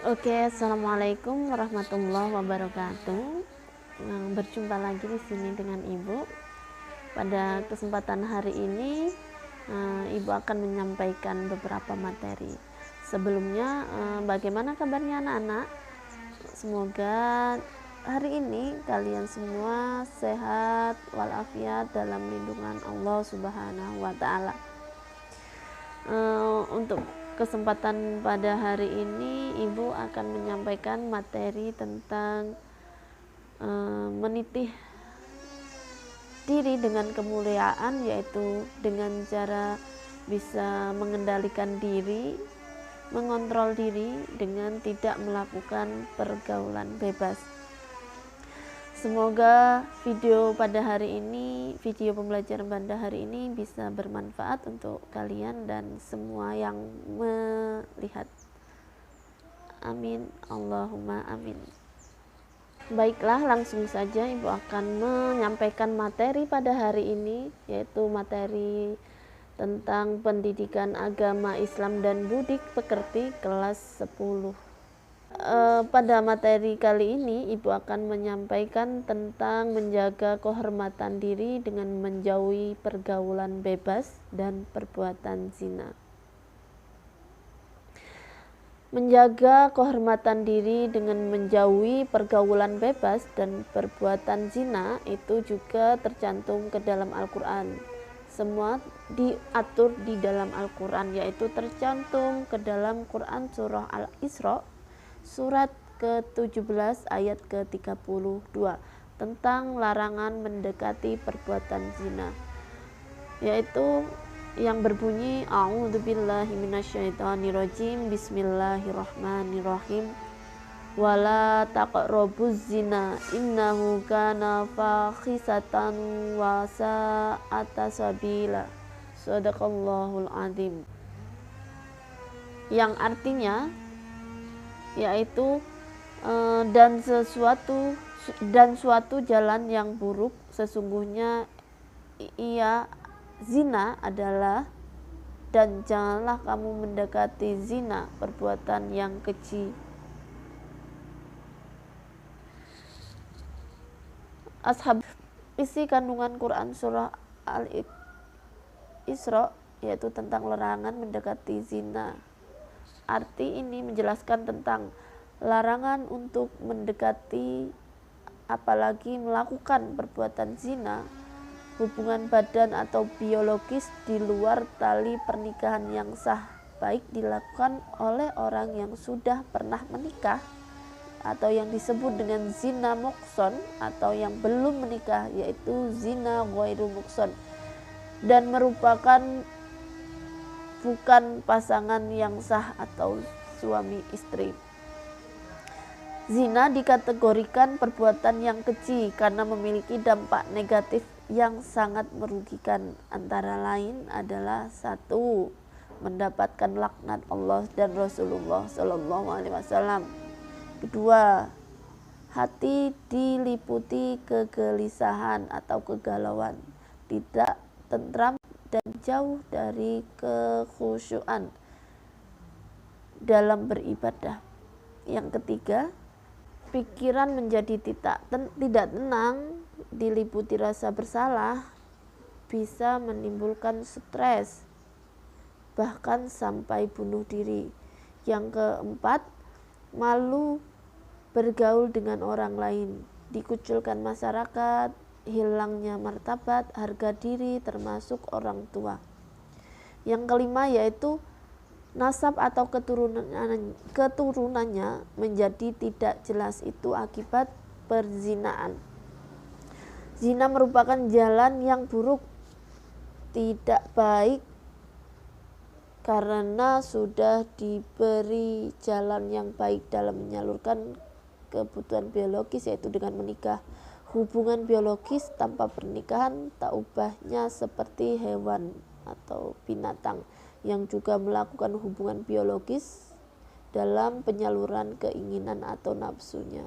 Oke, assalamualaikum warahmatullahi wabarakatuh. Berjumpa lagi di sini dengan Ibu. Pada kesempatan hari ini, Ibu akan menyampaikan beberapa materi. Sebelumnya, bagaimana kabarnya anak-anak? Semoga hari ini kalian semua sehat walafiat dalam lindungan Allah Subhanahu wa Ta'ala. Untuk kesempatan pada hari ini, Ibu akan menyampaikan materi tentang menitih diri dengan kemuliaan, yaitu dengan cara bisa mengendalikan diri, mengontrol diri dengan tidak melakukan pergaulan bebas. Semoga video pembelajaran pada hari ini bisa bermanfaat untuk kalian dan semua yang melihat. Amin, Allahumma amin. Baiklah, langsung saja Ibu akan menyampaikan materi pada hari ini, yaitu materi tentang pendidikan agama Islam dan Budik Pekerti kelas 10. Pada materi kali ini Ibu akan menyampaikan tentang menjaga kehormatan diri dengan menjauhi pergaulan bebas dan perbuatan zina. Menjaga kehormatan diri dengan menjauhi pergaulan bebas dan perbuatan zina itu juga tercantum ke dalam Al-Quran. Semua diatur di dalam Al-Quran, yaitu tercantum ke dalam Quran surah Al-Isra surat ke-17 ayat ke-32 tentang larangan mendekati perbuatan zina, yaitu yang berbunyi a'udzubillahi minasyaitonirrajim, bismillahirrahmanirrahim, wala taqrabuz zina innahu kana fakhisatan wa sa'ata sabila. Shadaqallahul azim. Yang artinya yaitu dan suatu jalan yang buruk, sesungguhnya ia zina adalah, dan janganlah kamu mendekati zina, perbuatan yang keji. Ashab isi kandungan Quran surah Al-Isra yaitu tentang larangan mendekati zina. Arti ini menjelaskan tentang larangan untuk mendekati, apalagi melakukan perbuatan zina, hubungan badan atau biologis di luar tali pernikahan yang sah, baik dilakukan oleh orang yang sudah pernah menikah atau yang disebut dengan zina muhson, atau yang belum menikah yaitu zina ghairu muhson, dan merupakan bukan pasangan yang sah atau suami istri. Zina dikategorikan perbuatan yang keji karena memiliki dampak negatif yang sangat merugikan, antara lain adalah 1. Mendapatkan laknat Allah dan Rasulullah SAW. 2. Hati diliputi kegelisahan atau kegalauan, tidak tentram dan jauh dari kekhusyuan dalam beribadah. Yang 3, pikiran menjadi tidak tenang, diliputi rasa bersalah, bisa menimbulkan stres, bahkan sampai bunuh diri. Yang 4, malu bergaul dengan orang lain, dikucilkan masyarakat, hilangnya martabat, harga diri termasuk orang tua. Yang 5 yaitu nasab atau keturunannya menjadi tidak jelas, itu akibat perzinaan. Zina merupakan jalan yang buruk, tidak baik, karena sudah diberi jalan yang baik dalam menyalurkan kebutuhan biologis, yaitu dengan menikah. Hubungan biologis tanpa pernikahan tak ubahnya seperti hewan atau binatang yang juga melakukan hubungan biologis dalam penyaluran keinginan atau nafsunya.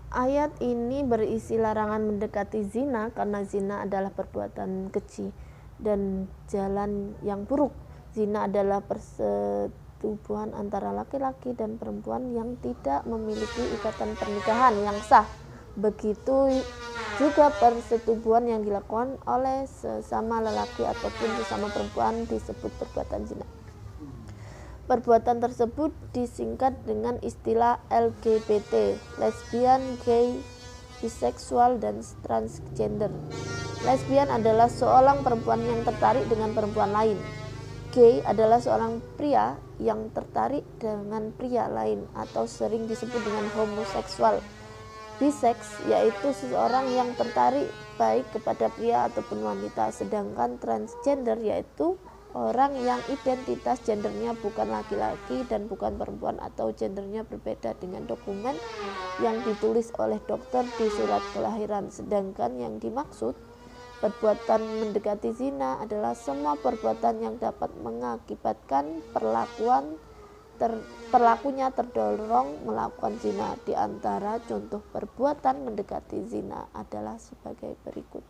Ayat ini berisi larangan mendekati zina karena zina adalah perbuatan keji dan jalan yang buruk. Zina adalah persetubuhan antara laki-laki dan perempuan yang tidak memiliki ikatan pernikahan yang sah. Begitu juga persetubuhan yang dilakukan oleh sesama lelaki ataupun sesama perempuan disebut perbuatan zina. Perbuatan tersebut disingkat dengan istilah LGBT, lesbian, gay, biseksual, dan transgender. Lesbian adalah seorang perempuan yang tertarik dengan perempuan lain. Gay adalah seorang pria yang tertarik dengan pria lain atau sering disebut dengan homoseksual. Biseks yaitu seseorang yang tertarik baik kepada pria ataupun wanita, sedangkan transgender yaitu orang yang identitas gendernya bukan laki-laki dan bukan perempuan atau gendernya berbeda dengan dokumen yang ditulis oleh dokter di surat kelahiran. Sedangkan yang dimaksud perbuatan mendekati zina adalah semua perbuatan yang dapat mengakibatkan pelakunya terdorong melakukan zina. Di antara contoh perbuatan mendekati zina adalah sebagai berikut.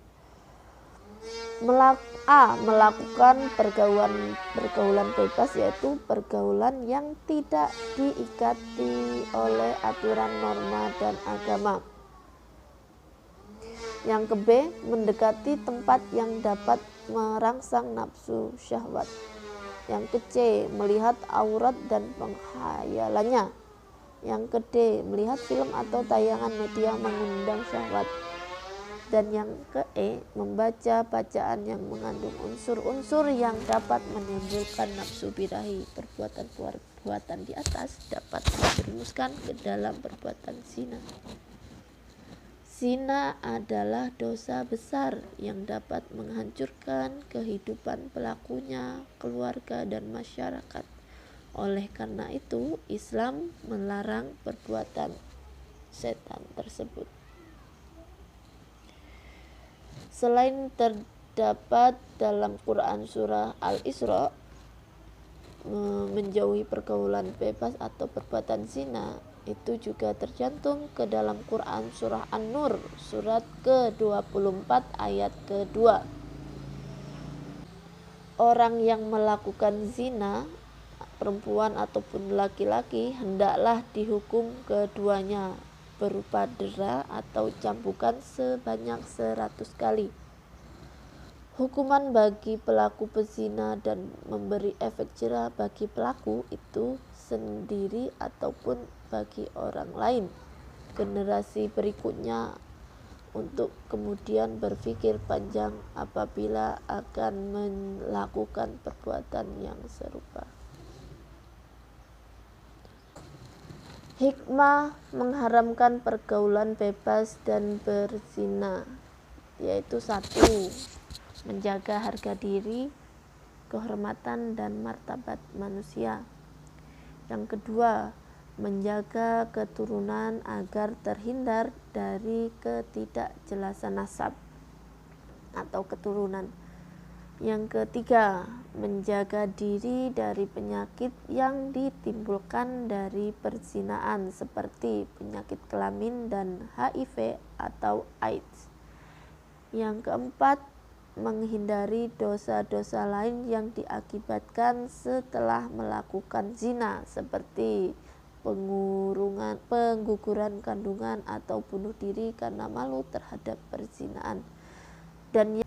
Melakukan pergaulan bebas, yaitu pergaulan yang tidak diikati oleh aturan norma dan agama. Yang B, mendekati tempat yang dapat merangsang nafsu syahwat. Yang C, melihat aurat dan penghayalannya. Yang D, melihat film atau tayangan media mengundang syahwat. Dan yang ke-E, membaca bacaan yang mengandung unsur-unsur yang dapat menimbulkan nafsu birahi. Perbuatan di atas dapat dirumuskan ke dalam perbuatan zina. Zina adalah dosa besar yang dapat menghancurkan kehidupan pelakunya, keluarga, dan masyarakat. Oleh karena itu, Islam melarang perbuatan setan tersebut. Selain terdapat dalam Quran surah Al-Isra menjauhi pergaulan bebas atau perbuatan zina, itu juga tercantum ke dalam Quran surah An-Nur surat ke-24 ayat ke-2. Orang yang melakukan zina, perempuan ataupun laki-laki, hendaklah dihukum keduanya berupa dera atau cambukan sebanyak 100 kali. Hukuman bagi pelaku pezina dan memberi efek jera bagi pelaku itu sendiri ataupun bagi orang lain. Generasi berikutnya untuk kemudian berpikir panjang apabila akan melakukan perbuatan yang serupa. Hikmah mengharamkan pergaulan bebas dan berzina, yaitu 1. Menjaga harga diri, kehormatan dan martabat manusia. Yang kedua, menjaga keturunan agar terhindar dari ketidakjelasan nasab atau keturunan. Yang ketiga, menjaga diri dari penyakit yang ditimbulkan dari perzinaan seperti penyakit kelamin dan HIV atau AIDS. Yang keempat, menghindari dosa-dosa lain yang diakibatkan setelah melakukan zina seperti pengguguran kandungan atau bunuh diri karena malu terhadap perzinaan. Dan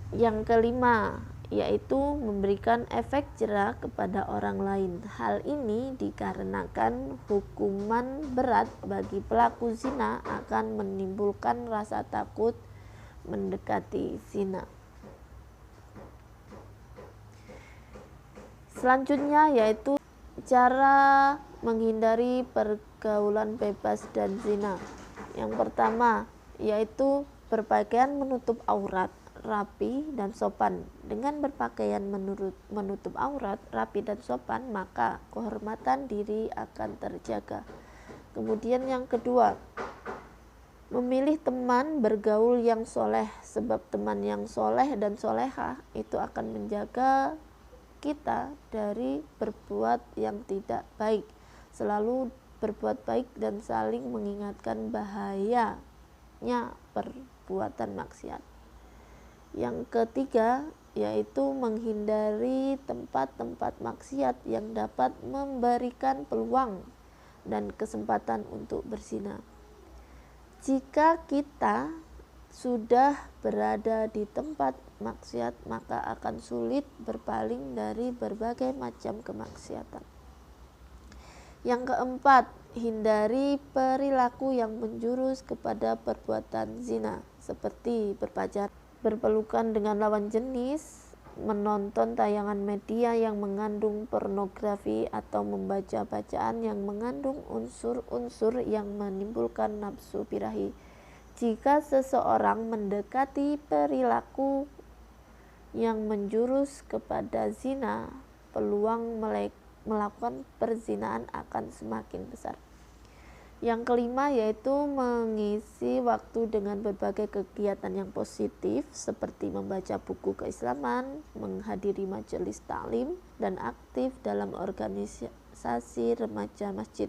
yang kelima, yaitu memberikan efek jera kepada orang lain. Hal ini dikarenakan hukuman berat bagi pelaku zina akan menimbulkan rasa takut mendekati zina. Selanjutnya yaitu cara menghindari pergaulan bebas dan zina. Yang pertama yaitu berpakaian menutup aurat, rapi dan sopan. Dengan berpakaian menutup aurat, rapi dan sopan, maka kehormatan diri akan terjaga. Kemudian yang kedua, memilih teman bergaul yang soleh, sebab teman yang soleh dan solehah itu akan menjaga kita dari berbuat yang tidak baik, selalu berbuat baik dan saling mengingatkan bahayanya perbuatan maksiat. Yang ketiga yaitu menghindari tempat-tempat maksiat yang dapat memberikan peluang dan kesempatan untuk berzina. Jika kita sudah berada di tempat maksiat, maka akan sulit berpaling dari berbagai macam kemaksiatan. Yang keempat, hindari perilaku yang menjurus kepada perbuatan zina, seperti berpacaran, berpelukan dengan lawan jenis, menonton tayangan media yang mengandung pornografi, atau membaca bacaan yang mengandung unsur-unsur yang menimbulkan nafsu birahi. Jika seseorang mendekati perilaku yang menjurus kepada zina, peluang melakukan perzinaan akan semakin besar. Yang kelima yaitu mengisi waktu dengan berbagai kegiatan yang positif seperti membaca buku keislaman, menghadiri majelis taklim, dan aktif dalam organisasi remaja masjid.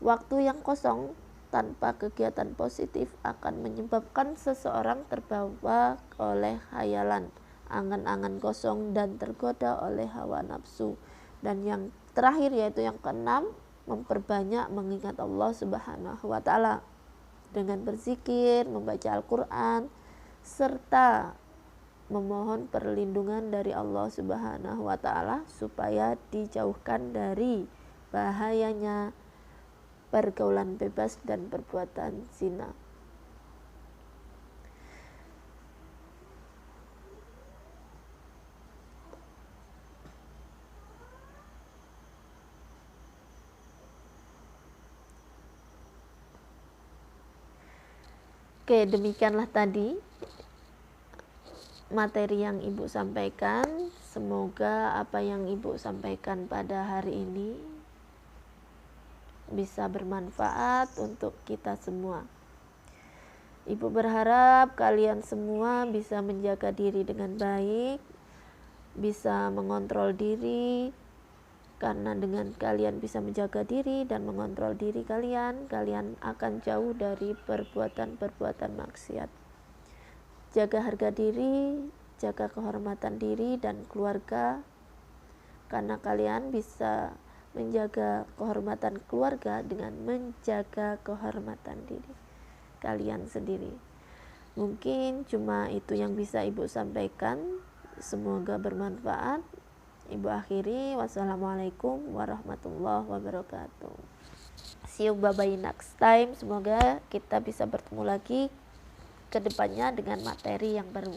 Waktu yang kosong tanpa kegiatan positif akan menyebabkan seseorang terbawa oleh khayalan, angan-angan kosong, dan tergoda oleh hawa nafsu. Dan yang terakhir yaitu yang keenam, memperbanyak mengingat Allah Subhanahu wa Ta'ala dengan berzikir, membaca Al-Quran, serta memohon perlindungan dari Allah Subhanahu wa Ta'ala supaya dijauhkan dari bahayanya pergaulan bebas dan perbuatan zina. Oke, demikianlah tadi materi yang Ibu sampaikan. Semoga apa yang Ibu sampaikan pada hari ini bisa bermanfaat untuk kita semua. Ibu berharap kalian semua bisa menjaga diri dengan baik, bisa mengontrol diri, karena dengan kalian bisa menjaga diri dan mengontrol diri kalian akan jauh dari perbuatan-perbuatan maksiat. Jaga harga diri, jaga kehormatan diri dan keluarga, karena kalian bisa menjaga kehormatan keluarga dengan menjaga kehormatan diri kalian sendiri. Mungkin cuma itu yang bisa Ibu sampaikan. Semoga bermanfaat. Ibu akhiri, wassalamualaikum warahmatullahi wabarakatuh. See you, bye-bye next time. Semoga kita bisa bertemu lagi ke depannya dengan materi yang baru.